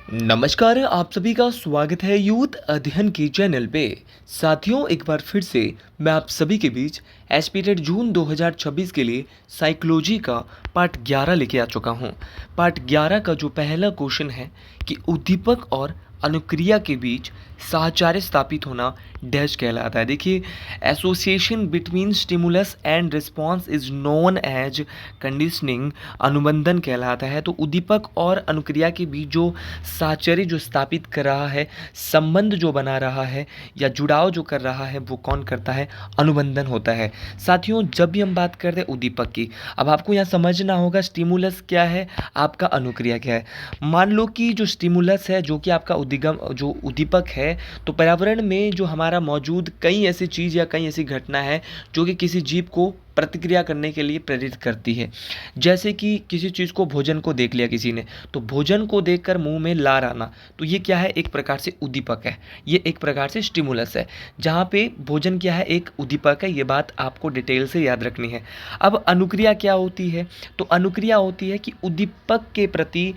नमस्कार, आप सभी का स्वागत है यूथ अध्ययन के चैनल पे। साथियों, एक बार फिर से मैं आप सभी के बीच एस्पिरेट जून 2026 के लिए साइकोलॉजी का पार्ट 11 लेके आ चुका हूँ। पार्ट 11 का जो पहला क्वेश्चन है कि उद्दीपक और अनुक्रिया के बीच साहचर्य स्थापित होना डैश कहलाता है। देखिए, association between stimulus and response is known as conditioning अनुबंधन कहलाता है। तो उद्दीपक और अनुक्रिया के बीच जो साहचर्य जो स्थापित कर रहा है, संबंध जो बना रहा है या जुड़ाव जो कर रहा है, वो कौन करता है? अनुबंधन होता है। साथियों, जब भी हम बात करते हैं उद्दीपक की, अब आपको यहाँ समझना होगा स्टिमुलस क्या है, आपका अनुक्रिया क्या है। मान लो कि जो स्टिमुलस है, जो कि आपका जो उद्दीपक है, तो पर्यावरण में जो हमारा मौजूद कई ऐसी चीज़ या कई ऐसी घटना है जो कि किसी जीव को प्रतिक्रिया करने के लिए प्रेरित करती है। जैसे कि किसी चीज़ को, भोजन को देख लिया किसी ने, तो भोजन को देखकर मुंह में लार आना, तो ये क्या है? एक प्रकार से उद्दीपक है, ये एक प्रकार से स्टिमुलस है। जहाँ पे भोजन क्या है? एक उद्दीपक है। ये बात आपको डिटेल से याद रखनी है। अब अनुक्रिया क्या होती है? तो अनुक्रिया होती है कि उद्दीपक के प्रति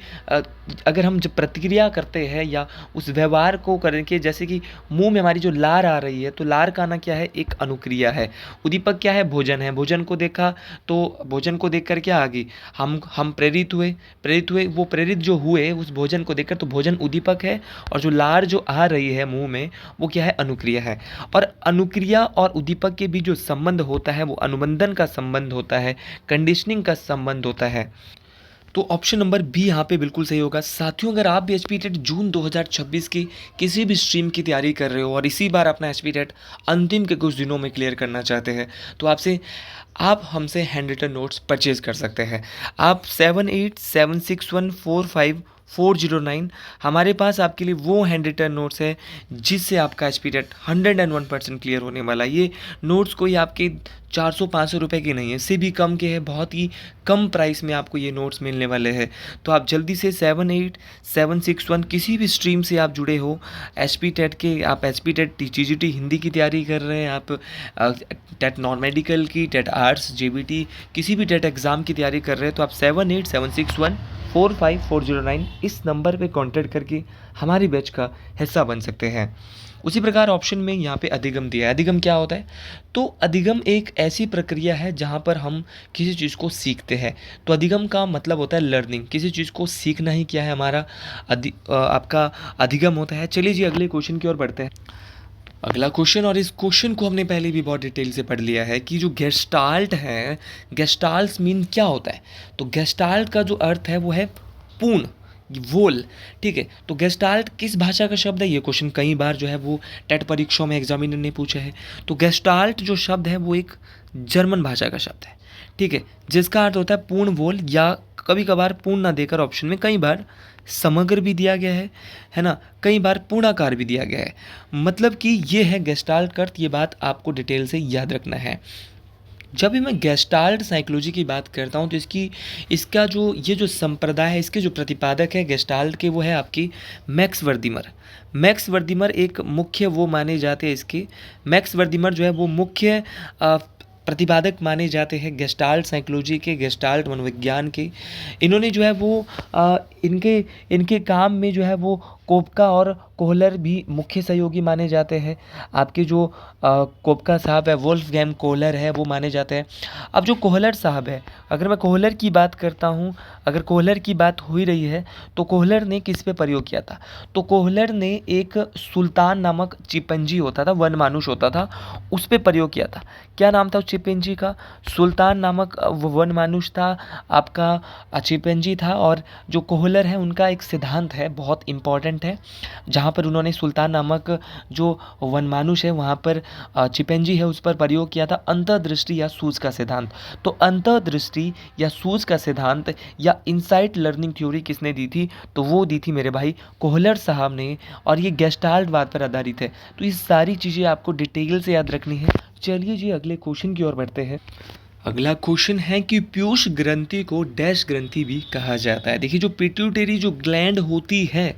अगर हम जब प्रतिक्रिया करते हैं या उस व्यवहार को करके, जैसे कि मुंह में हमारी जो लार आ रही है, तो लार का आना क्या है? एक अनुक्रिया है। उद्दीपक क्या है? भोजन है। भोजन को देखा तो भोजन को देखकर क्या आ गई? हम प्रेरित हुए, वो प्रेरित जो हुए उस भोजन को देखकर, तो भोजन उद्दीपक है, और जो लार जो आ रही है मुंह में, वो क्या है? अनुक्रिया है। और अनुक्रिया और उद्दीपक के बीच जो संबंध होता है, वो अनुबंधन का संबंध होता है, कंडीशनिंग का संबंध होता है। तो ऑप्शन नंबर बी यहाँ पे बिल्कुल सही होगा। साथियों, अगर आप भी एचपी टेट जून 2026 की किसी भी स्ट्रीम की तैयारी कर रहे हो और इसी बार अपना एचपी टेट अंतिम के कुछ दिनों में क्लियर करना चाहते हैं, तो आप हमसे हैंड रिटन नोट्स परचेज कर सकते हैं। आप 7876145409, हमारे पास आपके लिए वो हैंड रिटन नोट्स है जिससे आपका एचपी टेट 101% क्लियर होने वाला है। ये नोट्स कोई आपके 400-500 रुपए के नहीं है, इससे भी कम के हैं। बहुत ही कम प्राइस में आपको ये नोट्स मिलने वाले हैं। तो आप जल्दी से 78761 किसी भी स्ट्रीम से आप जुड़े हो, एचपी टेट के, आप एचपी टेट टीजीटी हिंदी की तैयारी कर रहे हैं, आप टेट नॉन मेडिकल की, टेट आर्ट्स, जेबीटी, किसी भी टेट एग्ज़ाम की तैयारी कर रहे हैं, तो आप 7876145409 इस नंबर पे कांटेक्ट करके हमारी बैच का हिस्सा बन सकते हैं। उसी प्रकार ऑप्शन में यहाँ पे अधिगम दिया है। अधिगम क्या होता है? तो अधिगम एक ऐसी प्रक्रिया है जहाँ पर हम किसी चीज़ को सीखते हैं। तो अधिगम का मतलब होता है लर्निंग। किसी चीज़ को सीखना ही क्या है? हमारा आपका अधिगम होता है। चलिए जी, अगले क्वेश्चन की ओर बढ़ते हैं। अगला क्वेश्चन, और इस क्वेश्चन को हमने पहले भी बहुत डिटेल से पढ़ लिया है कि जो गेस्टाल्ट है, गेस्टाल्ट मीन क्या होता है? तो गेस्टाल्ट का जो अर्थ है वो है पूर्ण, वोल। ठीक है, तो गेस्टाल्ट किस भाषा का शब्द है? ये क्वेश्चन कई बार जो है वो टेट परीक्षाओं में एग्जामिनर ने पूछा है। तो गेस्टाल्ट जो शब्द है वो एक जर्मन भाषा का शब्द है। ठीक है, जिसका अर्थ होता है पूर्ण वोल, या कभी कभार पूर्ण ना देकर ऑप्शन में कई बार समग्र भी दिया गया है ना, कई बार पूर्णाकार भी दिया गया है। मतलब कि ये है गेस्टाल्ट का अर्थ। ये बात आपको डिटेल से याद रखना है। जब भी मैं गेस्टाल्ट साइकोलॉजी की बात करता हूँ, तो इसका जो ये जो संप्रदाय है, इसके जो प्रतिपादक है गेस्टाल्ट के, वो है आपकी मैक्स वर्दीमर। मैक्स वर्दीमर एक मुख्य वो माने जाते हैं इसके। मैक्स वर्दीमर जो है वो मुख्य प्रतिपादक माने जाते हैं गेस्टाल्ट साइकोलॉजी के, गेस्टाल्ट मनोविज्ञान के। इन्होंने जो है वो इनके इनके काम में जो है वो कोपका और कोहलर भी मुख्य सहयोगी माने जाते हैं। आपके जो कोपका साहब है, वोल्फगैंग कोहलर है, वो माने जाते हैं। अब जो कोहलर साहब है, अगर मैं कोहलर की बात करता हूँ, अगर कोहलर की बात हो ही रही है, तो कोहलर ने किस पे प्रयोग किया था? तो कोहलर ने एक सुल्तान नामक चिपंजी होता था, वन मानुष होता था, उस पे प्रयोग किया था। क्या नाम था उस चिपंजी का? सुल्तान नामक वन मानुष था, आपका चिपंजी था। और जो कोहलर है, उनका एक सिद्धांत है, बहुत इंपॉर्टेंट है, जहाँ पर उन्होंने सुल्तान नामक जो वनमानुष है, वहाँ पर चिपंजी है, उस पर प्रयोग किया था अंतर्दृष्टि या सूझ का सिद्धांत। तो अंतर्दृष्टि या सूझ का सिद्धांत या इनसाइट लर्निंग थ्योरी किसने दी थी? तो वो दी थी मेरे भाई कोहलर साहब ने, और ये गेस्टाल्टवाद पर आधारित है। तो ये सारी चीज़ें आपको डिटेल से याद रखनी है। चलिए जी, अगले क्वेश्चन की ओर बढ़ते हैं। अगला क्वेश्चन है कि पीयूष ग्रंथि को डैश ग्रंथि भी कहा जाता है। देखिए, जो पिट्यूटरी जो ग्लैंड होती है,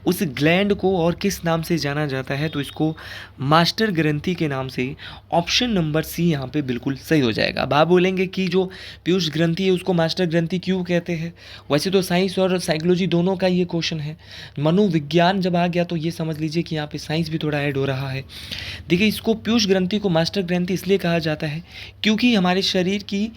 उस ग्लैंड को और किस नाम से जाना जाता है, तो इसको मास्टर ग्रंथि के नाम से। ऑप्शन नंबर सी यहाँ पे बिल्कुल सही हो जाएगा। अब आप बोलेंगे कि जो पीयूष ग्रंथि है उसको मास्टर ग्रंथि क्यों कहते हैं। वैसे तो साइंस और साइकोलॉजी दोनों का ये क्वेश्चन है, मनोविज्ञान जब आ गया तो ये समझ लीजिए कि यहाँ पे साइंस भी थोड़ा ऐड हो रहा है। देखिए, इसको पीयूष ग्रंथि को मास्टर ग्रंथि इसलिए कहा जाता है क्योंकि हमारे शरीर की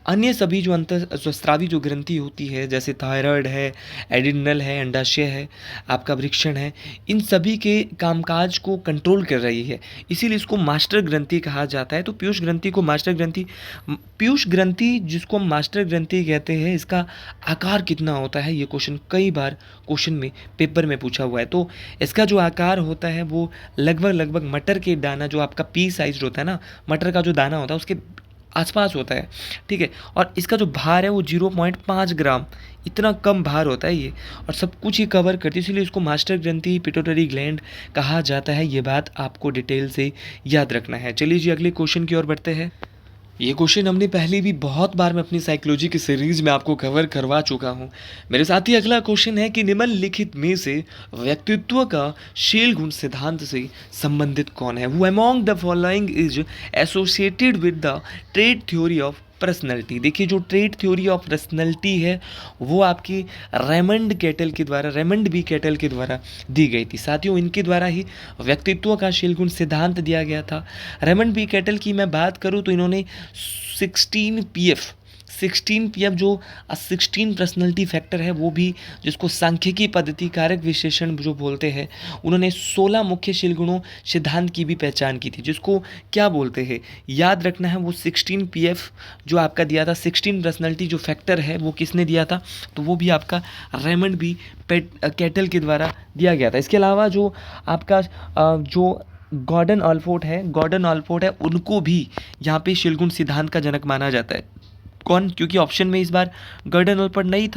अन्य सभी जो अंतःस्रावी जो ग्रंथि होती है, जैसे थायराइड है, एड्रिनल है, अंडाशय है, आपका वृषण है, इन सभी के कामकाज को कंट्रोल कर रही है, इसीलिए इसको मास्टर ग्रंथि कहा जाता है। तो पीयूष ग्रंथि को मास्टर ग्रंथि, पीयूष ग्रंथि जिसको हम मास्टर ग्रंथि कहते हैं, इसका आकार कितना होता है, ये क्वेश्चन कई बार क्वेश्चन में पेपर में पूछा हुआ है। तो इसका जो आकार होता है वो लगभग मटर के दाना, जो आपका पी साइज होता है ना, मटर का जो दाना होता है उसके आसपास होता है, ठीक है। और इसका जो भार है वो 0.5 ग्राम, इतना कम भार होता है ये, और सब कुछ ही कवर करती है, इसलिए इसको मास्टर ग्रंथि पिट्यूटरी ग्लैंड कहा जाता है। ये बात आपको डिटेल से याद रखना है। चलिए जी, अगले क्वेश्चन की ओर बढ़ते हैं। ये क्वेश्चन हमने पहले भी बहुत बार मैं अपनी साइकोलॉजी की सीरीज में आपको कवर करवा चुका हूँ। मेरे साथ ही अगला क्वेश्चन है कि निम्नलिखित में से व्यक्तित्व का शील गुण सिद्धांत से संबंधित कौन है। Who among the following is associated with the trait theory of personality. देखिए, जो ट्रेट थ्योरी ऑफ पर्सनैलिटी है वो आपकी रेमंड बी कैटल के द्वारा दी गई थी। साथियों, इनके द्वारा ही व्यक्तित्व का शील गुण सिद्धांत दिया गया था। रेमंड बी कैटल की मैं बात करूं तो इन्होंने 16 PF जो 16 पर्सनैलिटी फैक्टर है, वो भी जिसको सांख्यिकी पद्धति कारक विशेषण जो बोलते हैं, उन्होंने 16 मुख्य शील गुणों सिद्धांत की भी पहचान की थी, जिसको क्या बोलते हैं, याद रखना है। वो 16 PF जो आपका दिया था, 16 पर्सनैलिटी जो फैक्टर है वो किसने दिया था, तो वो भी आपका रेमंड बी कैटल के द्वारा दिया गया था। इसके अलावा जो आपका जो गॉर्डन ऑलपोर्ट है, उनको भी यहाँ पे शील गुण सिद्धांत का जनक माना जाता है। कौन? क्योंकि ऑप्शन में इस बार गॉर्डन ऑलपोर्ट नहीं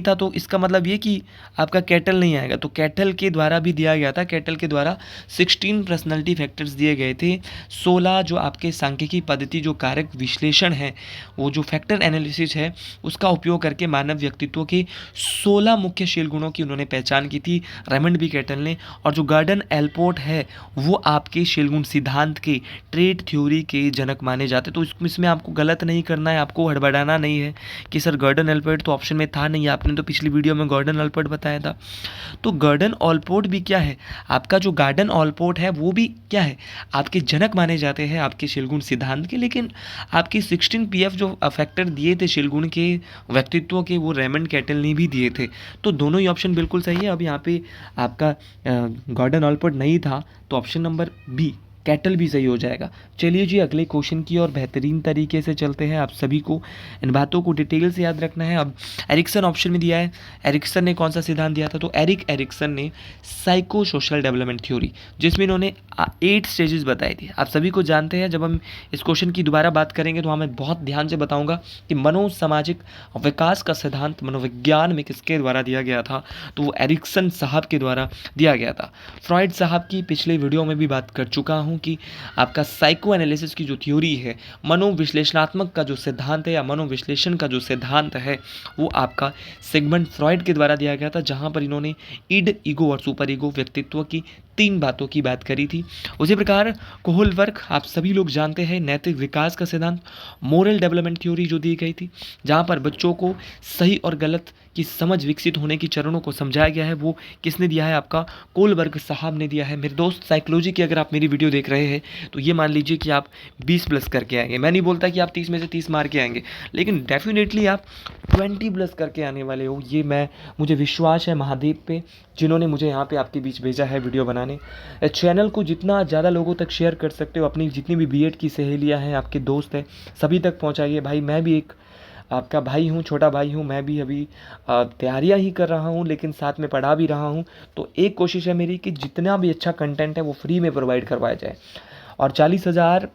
था, तो इसका मतलब ये कि आपका कैटल नहीं आएगा। तो कैटल के द्वारा भी दिया गया था, कैटल के द्वारा 16 पर्सनैलिटी फैक्टर्स दिए गए थे। 16 जो आपके सांख्यिकी पद्धति जो कारक विश्लेषण है, वो जो फैक्टर एनालिसिस है, उसका उपयोग करके मानव व्यक्तित्व के 16 मुख्य शील गुणों की उन्होंने पहचान की थी, रेमंड बी कैटल ने। और जो गॉर्डन ऑलपोर्ट है वो आपके शील गुण सिद्धांत के ट्रेट थ्योरी के जनक माने जाते। तो इसमें आपको गलत नहीं करना है, आपको हड़बड़ाना नहीं है कि सर गॉर्डन ऑलपोर्ट तो ऑप्शन में था नहीं, आपने तो पिछली वीडियो में गॉर्डन ऑलपोर्ट बताया था। तो गॉर्डन ऑलपोर्ट भी क्या है, आपका जो गॉर्डन ऑलपोर्ट है वो भी क्या है, आपके जनक माने जाते हैं आपके शील गुण सिद्धांत के। लेकिन आपके 16 PF जो फैक्टर दिए थे शील गुण के व्यक्तित्व के, वो रेमंड कैटल ने भी दिए थे। तो दोनों ही ऑप्शन बिल्कुल सही है। अब यहाँ पे आपका गॉर्डन ऑलपोर्ट नहीं था, तो ऑप्शन नंबर बी कैटल भी सही हो जाएगा। चलिए जी, अगले क्वेश्चन की और बेहतरीन तरीके से चलते हैं। आप सभी को इन बातों को डिटेल से याद रखना है। अब एरिक्सन ऑप्शन में दिया है, एरिक्सन ने कौन सा सिद्धांत दिया था, तो एरिक्सन ने साइको सोशल डेवलपमेंट थ्योरी, जिसमें इन्होंने 8 स्टेजेस बताए थे। आप सभी को जानते हैं, जब हम इस क्वेश्चन की दोबारा बात करेंगे तो हमें बहुत ध्यान से बताऊंगा कि मनोसामाजिक विकास का सिद्धांत मनोविज्ञान में किसके द्वारा दिया गया था, तो वो एरिक्सन साहब के द्वारा दिया गया था। फ्रॉइड साहब की पिछले वीडियो में भी बात कर चुका हूँ कि आपका साइको एनालिसिस की जो थ्योरी है, मनोविश्लेषणात्मक का जो सिद्धांत है या मनोविश्लेषण का जो सिद्धांत है, वो आपका सिगमंड फ्रॉइड के द्वारा दिया गया था, जहां पर इन्होंने ईड, ईगो और सुपर ईगो व्यक्तित्व की 3 बातों की बात करी थी। उसी प्रकार कोहलबर्ग, आप सभी लोग जानते हैं, नैतिक विकास का सिद्धांत, मोरल डेवलपमेंट थ्योरी जो दी गई थी, जहां पर बच्चों को सही और गलत की समझ विकसित होने की चरणों को समझाया गया है, वो किसने दिया है, आपका कोहलबर्ग साहब ने दिया है। मेरे दोस्त, साइकोलॉजी की अगर आप मेरी वीडियो देख रहे हैं तो ये मान लीजिए कि आप 20 प्लस करके आएंगे। मैं नहीं बोलता कि आप 30 में से 30 मार के आएंगे, लेकिन डेफिनेटली आप 20 प्लस करके आने वाले हो। ये मुझे विश्वास है महादेव पे, जिन्होंने मुझे यहाँ पे आपके बीच भेजा है वीडियो बनाने। चैनल को जितना ज़्यादा लोगों तक शेयर कर सकते हो, अपनी जितनी भी बीएड की सहेलियाँ हैं, आपके दोस्त हैं, सभी तक पहुँचाइए। भाई, मैं भी एक आपका भाई हूँ, छोटा भाई हूँ, मैं भी अभी तैयारियाँ ही कर रहा हूँ, लेकिन साथ में पढ़ा भी रहा हूँ। तो एक कोशिश है मेरी कि जितना भी अच्छा कंटेंट है वो फ्री में प्रोवाइड करवाया जाए। और 40,000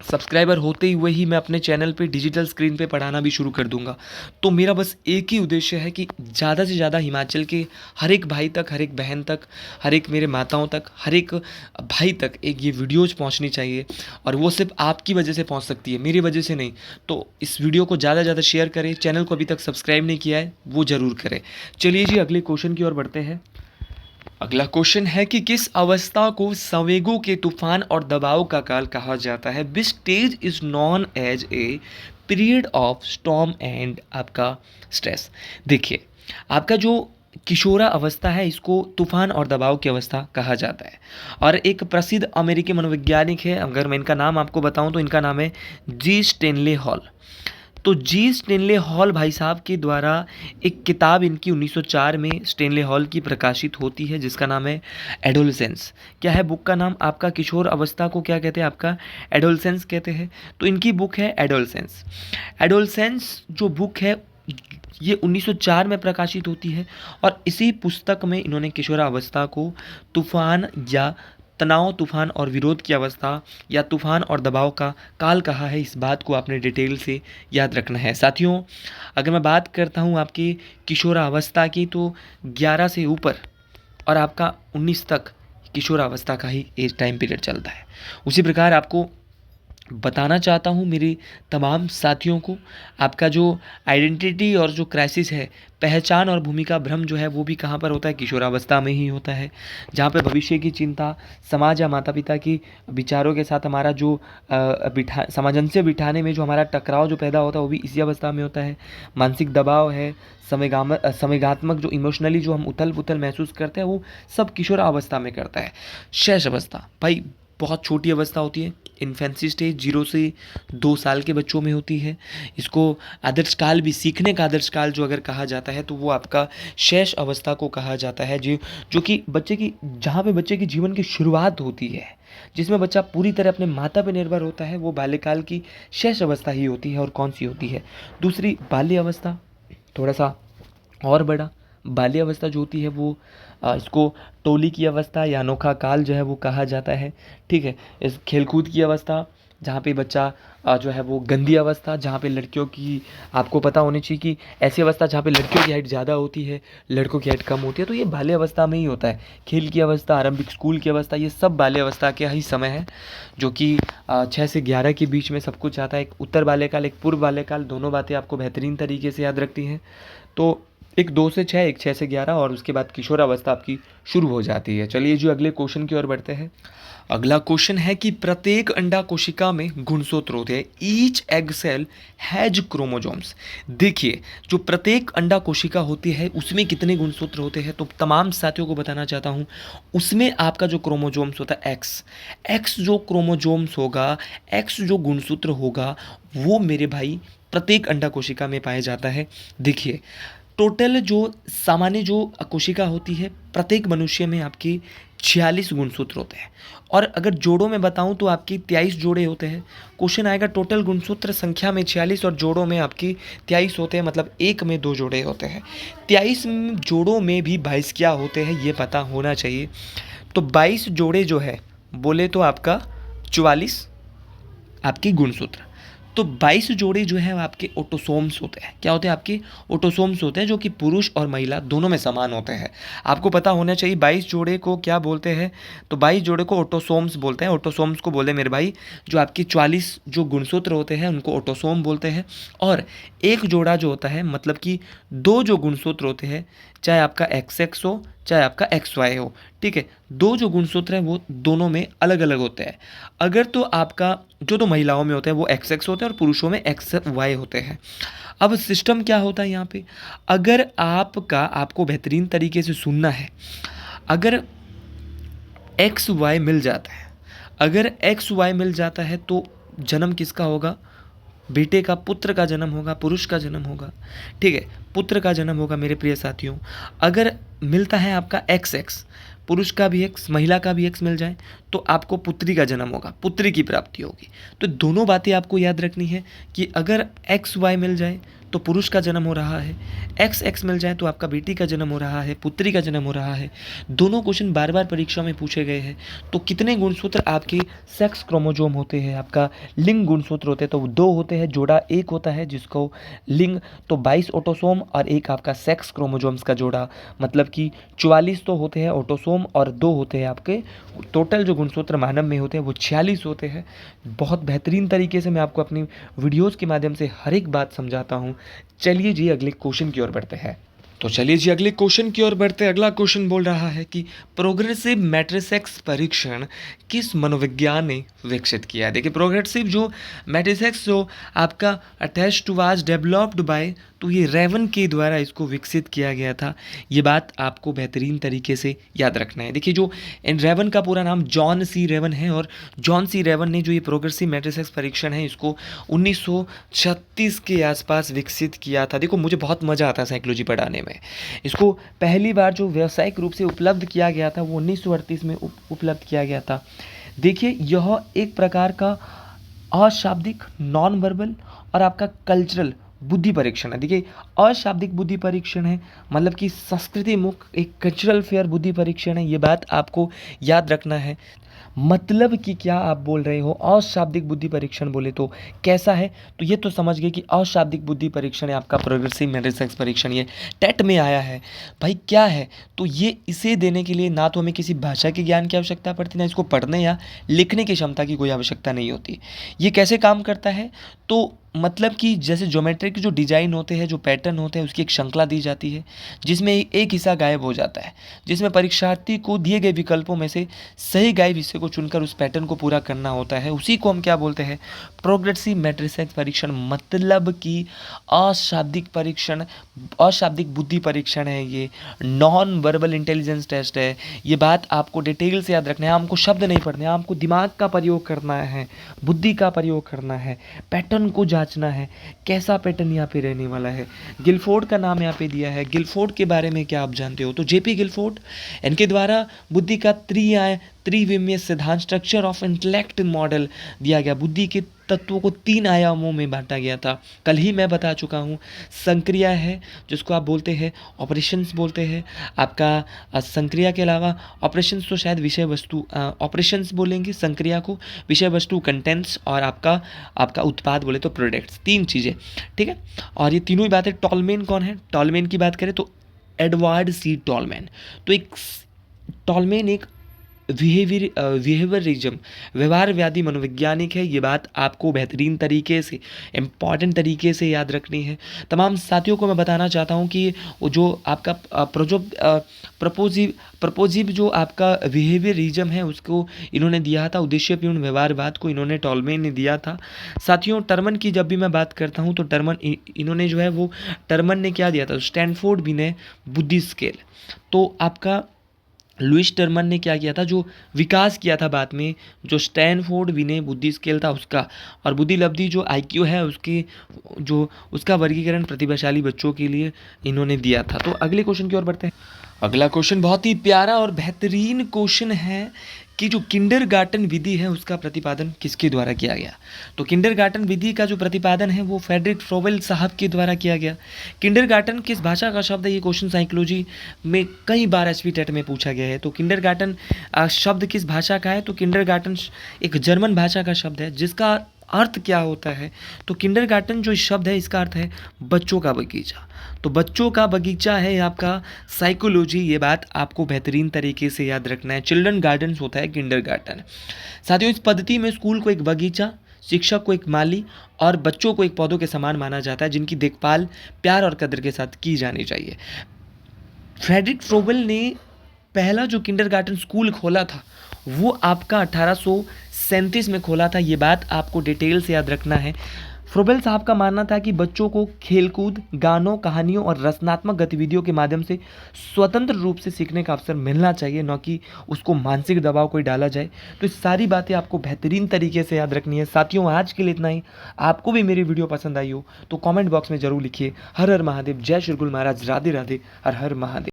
सब्सक्राइबर होते ही हुए ही मैं अपने चैनल पे डिजिटल स्क्रीन पे पढ़ाना भी शुरू कर दूंगा। तो मेरा बस एक ही उद्देश्य है कि ज़्यादा से ज़्यादा हिमाचल के हर एक भाई तक, हर एक बहन तक, हर एक मेरे माताओं तक, हर एक भाई तक एक ये वीडियोज़ पहुंचनी चाहिए। और वो सिर्फ आपकी वजह से पहुंच सकती है, मेरी वजह से नहीं। तो इस वीडियो को ज़्यादा से ज़्यादा शेयर करें। चैनल को अभी तक सब्सक्राइब नहीं किया है वो ज़रूर करें। चलिए जी, अगले क्वेश्चन की ओर बढ़ते हैं। अगला क्वेश्चन है कि किस अवस्था को संवेगों के तूफान और दबाव का काल कहा जाता है। Which stage is known as a period of storm and आपका स्ट्रेस। देखिए, आपका जो किशोरा अवस्था है इसको तूफान और दबाव की अवस्था कहा जाता है। और एक प्रसिद्ध अमेरिकी मनोवैज्ञानिक है, अगर मैं इनका नाम आपको बताऊं तो इनका नाम है जी स्टेनले हॉल। तो जी स्टेनले हॉल भाई साहब के द्वारा एक किताब इनकी 1904 में स्टेनले हॉल की प्रकाशित होती है जिसका नाम है एडोलसेंस। क्या है बुक का नाम आपका? किशोर अवस्था को क्या कहते हैं आपका? एडोलसेंस कहते हैं। तो इनकी बुक है एडोलसेंस। एडोलसेंस जो बुक है ये 1904 में प्रकाशित होती है। और इसी पुस्तक में इन्होंने किशोरावस्था को तूफान या तनाव, तूफान और विरोध की अवस्था या तूफान और दबाव का काल कहा है। इस बात को आपने डिटेल से याद रखना है साथियों। अगर मैं बात करता हूँ आपकी किशोरावस्था की तो 11 से ऊपर और आपका 19 तक किशोरावस्था का ही एज टाइम पीरियड चलता है। उसी प्रकार आपको बताना चाहता हूँ मेरे तमाम साथियों को, आपका जो आइडेंटिटी और जो क्राइसिस है, पहचान और भूमिका भ्रम जो है वो भी कहाँ पर होता है? किशोरावस्था में ही होता है। जहाँ पे भविष्य की चिंता, समाज या माता पिता की विचारों के साथ हमारा जो सामंजस्य बिठाने में जो हमारा टकराव जो पैदा होता है वो भी इसी अवस्था में होता है। मानसिक दबाव है, संवेगात्मक जो इमोशनली जो हम उथल पुथल महसूस करते हैं वो सब किशोरावस्था में करता है। शैश अवस्था भाई बहुत छोटी अवस्था होती है। इन्फेंसी स्टेज 0 से 2 साल के बच्चों में होती है। इसको आदर्श काल भी, सीखने का आदर्श काल जो अगर कहा जाता है तो वो आपका शैश अवस्था को कहा जाता है। जो कि बच्चे की, जहाँ पे बच्चे की जीवन की शुरुआत होती है, जिसमें बच्चा पूरी तरह अपने माता पर निर्भर होता है, वो बाल्यकाल की शैश अवस्था ही होती है। और कौन सी होती है? दूसरी बाल्य अवस्था, थोड़ा सा और बड़ा। बाल्य अवस्था जो होती है वो इसको टोली की अवस्था या अनोखा काल जो है वो कहा जाता है। ठीक है। इस खेलकूद की अवस्था जहाँ पे बच्चा जो है वो गंदी अवस्था, जहाँ पे लड़कियों की, आपको पता होनी चाहिए कि ऐसी अवस्था जहाँ पे लड़कियों की हाइट ज़्यादा होती है, लड़कों की हाइट कम होती है, तो ये बाल्य अवस्था में ही होता है। खेल की अवस्था, आरंभिक स्कूल की अवस्था, ये सब बाल्य अवस्था के ही समय है, जो कि 6 से 11 के बीच में सब कुछ आता है। एक उत्तर बाल्यकाल, एक पूर्व बाल्यकाल, दोनों बातें आपको बेहतरीन तरीके से याद रखती हैं। तो एक 2 से 6, एक 6 से 11 और उसके बाद किशोरावस्था आपकी शुरू हो जाती है। चलिए जो अगले क्वेश्चन की ओर बढ़ते हैं। अगला क्वेश्चन है कि प्रत्येक अंडा कोशिका में गुणसूत्र होते हैं। Each egg cell has chromosomes. देखिए, जो प्रत्येक अंडा कोशिका होती है उसमें कितने गुणसूत्र होते हैं, तो तमाम साथियों को बताना चाहता हूँ। उसमें आपका जो क्रोमोजोम्स होता है एक्स जो क्रोमोजोम्स होगा, एक्स जो गुणसूत्र होगा, वो मेरे भाई प्रत्येक अंडा कोशिका में पाया जाता है। देखिए, टोटल जो सामान्य जो कोशिका होती है, प्रत्येक मनुष्य में आपकी 46 गुणसूत्र होते हैं। और अगर जोड़ों में बताऊं तो आपकी 23 जोड़े होते हैं। क्वेश्चन आएगा टोटल गुणसूत्र संख्या में 46 और जोड़ों में आपकी 23 होते हैं, मतलब एक में 2 जोड़े होते हैं। 23 जोड़ों में भी 22 क्या होते हैं ये पता होना चाहिए। तो 22 जोड़े जो है बोले तो आपका 44 आपकी गुणसूत्र। तो 22 जोड़े जो है आपके ऑटोसोम्स होते हैं। क्या होते हैं? आपके ऑटोसोम्स होते हैं, जो कि पुरुष और महिला दोनों में समान होते हैं। आपको पता होना चाहिए 22 जोड़े को क्या बोलते हैं। तो 22 जोड़े को ऑटोसोम्स बोलते हैं। ऑटोसोम्स को बोले मेरे भाई, जो आपकी 44 जो गुणसूत्र होते हैं उनको ऑटोसोम बोलते हैं। और एक जोड़ा जो होता है, मतलब कि 2 जो गुणसूत्र होते हैं, चाहे आपका XX हो चाहे आपका XY हो, ठीक है, 2 जो गुणसूत्र हैं वो दोनों में अलग अलग होते हैं। अगर तो आपका जो तो महिलाओं में होते हैं वो XX होते हैं और पुरुषों में XY होते हैं। अब सिस्टम क्या होता है यहाँ पे, अगर आपको बेहतरीन तरीके से सुनना है, अगर XY मिल जाता है, अगर XY मिल जाता है तो जन्म किसका होगा? बेटे का, पुत्र का जन्म होगा, पुरुष का जन्म होगा। ठीक है, पुत्र का जन्म होगा मेरे प्रिय साथियों। अगर मिलता है आपका XX, पुरुष का भी X, महिला का भी X मिल जाए तो आपको पुत्री का जन्म होगा, पुत्री की प्राप्ति होगी। तो दोनों बातें आपको याद रखनी है कि अगर XY मिल जाए तो पुरुष का जन्म हो रहा है, XX मिल जाए तो आपका बेटी का जन्म हो रहा है, पुत्री का जन्म हो रहा है। दोनों क्वेश्चन बार बार परीक्षा में पूछे गए हैं। तो कितने गुणसूत्र आपके सेक्स क्रोमोजोम होते हैं, आपका लिंग गुणसूत्र होते हैं, तो 2 होते हैं, जोड़ा 1 होता है जिसको लिंग, तो 22 ऑटोसोम और एक आपका सेक्स क्रोमोजोम्स का जोड़ा, मतलब कि 44 तो होते हैं ऑटोसोम और 2 होते हैं आपके, टोटल जो गुणसूत्र मानव में होते हैं वो 46 होते हैं। बहुत बेहतरीन तरीके से मैं आपको अपनी वीडियोज़ के माध्यम से हर एक बात समझाता हूँ। चलिए जी अगले क्वेश्चन की ओर बढ़ते हैं। तो चलिए जी अगले क्वेश्चन की ओर बढ़ते हैं। अगला क्वेश्चन बोल रहा है कि प्रोग्रेसिव मैट्रिसेक्स परीक्षण किस मनोविज्ञान ने विकसित किया है। देखिए प्रोग्रेसिव जो मैट्रिसेक्स जो आपका attach to was developed by, तो ये रेवन के द्वारा इसको विकसित किया गया था। ये बात आपको बेहतरीन तरीके से याद रखना है। देखिए जो इन रेवन का पूरा नाम जॉन सी रेवन है और जॉन सी रेवन ने जो ये प्रोग्रेसिव मैट्रिसेक्स परीक्षण है इसको 1936 के आसपास विकसित किया था। देखो मुझे बहुत मज़ा आता है साइकोलॉजी पढ़ाने में। इसको पहली बार जो व्यावसायिक रूप से उपलब्ध किया गया था वो 1938 में उपलब्ध किया गया था। देखिए यह एक प्रकार का अशाब्दिक नॉन वर्बल और आपका कल्चरल बुद्धि परीक्षण है। देखिए अशाब्दिक बुद्धि परीक्षण है, मतलब कि संस्कृति मुख एक कल्चरल फेयर बुद्धि परीक्षण है। ये बात आपको याद रखना है। मतलब कि क्या आप बोल रहे हो अशाब्दिक बुद्धि परीक्षण बोले तो कैसा है, तो ये तो समझ गए कि अशाब्दिक बुद्धि परीक्षण है आपका प्रोग्रेसिव मैट्रिसेक्स परीक्षण, ये टेट में आया है। भाई क्या है, तो ये इसे देने के लिए ना तो हमें किसी भाषा के ज्ञान की आवश्यकता पड़ती, ना इसको पढ़ने या लिखने की क्षमता की कोई आवश्यकता नहीं होती। ये कैसे काम करता है, तो मतलब कि जैसे ज्योमेट्री के जो डिजाइन होते हैं, जो पैटर्न होते हैं, उसकी एक श्रृंखला दी जाती है जिसमें एक हिस्सा गायब हो जाता है, जिसमें परीक्षार्थी को दिए गए विकल्पों में से सही गायब हिस्से को चुनकर उस पैटर्न को पूरा करना होता है। उसी को हम क्या बोलते हैं, प्रोग्रेसिव मैट्रिसेक्स परीक्षण। मतलब कि अशाब्दिक परीक्षण, अशाब्दिक बुद्धि परीक्षण है, ये नॉन वर्बल इंटेलिजेंस टेस्ट है। ये बात आपको डिटेल से याद रखना है। आपको शब्द नहीं पढ़ने, आपको दिमाग का प्रयोग करना है, बुद्धि का प्रयोग करना है, पैटर्न को जांचना है, कैसा पैटर्न यहाँ पे रहने वाला है। गिलफोर्ड का नाम यहाँ पे दिया है। गिलफोर्ड के बारे में क्या आप जानते हो, तो जेपी गिलफोर्ड, इनके द्वारा बुद्धि का त्रिविमीय सिद्धांत स्ट्रक्चर ऑफ इंटेलेक्ट मॉडल दिया गया। बुद्धि के तत्वों को 3 आयामों में बांटा गया था। कल ही मैं बता चुका हूँ। संक्रिया है जिसको आप बोलते हैं ऑपरेशंस बोलते हैं आपका। संक्रिया के अलावा ऑपरेशंस तो शायद विषय वस्तु, ऑपरेशंस बोलेंगे संक्रिया को, विषय वस्तु कंटेंट्स, और आपका उत्पाद बोले तो प्रोडक्ट्स। 3 चीज़ें, ठीक है। और ये तीनों ही बातें, टॉलमेन कौन है, टॉलमेन की बात करें तो एडवर्ड सी टॉलमेन। तो एक टॉलमेन एक बिहेवियरिज्म व्यवहारवादी मनोवैज्ञानिक है। ये बात आपको बेहतरीन तरीके से, इम्पॉर्टेंट तरीके से याद रखनी है। तमाम साथियों को मैं बताना चाहता हूँ कि वो जो आपका प्रपोजिव जो आपका बिहेवियरिज्म है उसको इन्होंने दिया था, उद्देश्यपूर्ण व्यवहारवाद को इन्होंने टॉलमेन ने दिया था। साथियों टर्मन की जब भी मैं बात करता हूँ तो टर्मन इन्होंने जो है वो टर्मन ने क्या दिया था, स्टैनफोर्ड विनय बुद्धि स्केल। तो आपका लुइस टर्मन ने क्या किया था, जो विकास किया था बाद में, जो स्टैनफोर्ड विनय बुद्धि स्केल था उसका, और बुद्धि लब्धि जो IQ है उसके जो उसका वर्गीकरण प्रतिभाशाली बच्चों के लिए इन्होंने दिया था। तो अगले क्वेश्चन की ओर बढ़ते हैं। अगला क्वेश्चन बहुत ही प्यारा और बेहतरीन क्वेश्चन है कि जो किंडरगार्टन विधि है उसका प्रतिपादन किसके द्वारा किया गया। तो किंडरगार्टन विधि का जो प्रतिपादन है वो फ्रेडरिक फ्रोबेल साहब के द्वारा किया गया। किंडरगार्टन किस भाषा का शब्द है, ये क्वेश्चन साइकोलॉजी में कई बार एसवी टेट में पूछा गया है। तो किंडरगार्टन शब्द किस भाषा का है, तो किंडरगार्टन एक जर्मन भाषा का शब्द है जिसका अर्थ क्या होता है, तो किंडरगार्टन जो शब्द है इसका अर्थ है बच्चों का बगीचा। तो बच्चों का बगीचा है आपका साइकोलॉजी। ये बात आपको बेहतरीन तरीके से याद रखना है। चिल्ड्रन गार्डन्स होता है किंडरगार्टन। साथियों इस पद्धति में स्कूल को एक बगीचा, शिक्षक को एक माली और बच्चों को एक पौधों के समान माना जाता है जिनकी देखभाल प्यार और कदर के साथ की जानी चाहिए। फ्रेडरिक फ्रोबेल ने पहला जो किंडरगार्टन स्कूल खोला था वो आपका 1837 में खोला था। ये बात आपको डिटेल से याद रखना है। फ्रोबेल साहब का मानना था कि बच्चों को खेलकूद, गानों, कहानियों और रचनात्मक गतिविधियों के माध्यम से स्वतंत्र रूप से सीखने का अवसर मिलना चाहिए, न कि उसको मानसिक दबाव कोई डाला जाए। तो इस सारी बातें आपको बेहतरीन तरीके से याद रखनी है। साथियों आज के लिए इतना ही। आपको भी मेरी वीडियो पसंद आई हो तो कमेंट बॉक्स में जरूर लिखिए। हर हर महादेव, जय श्री गुरु महाराज, राधे राधे, हर हर महादेव।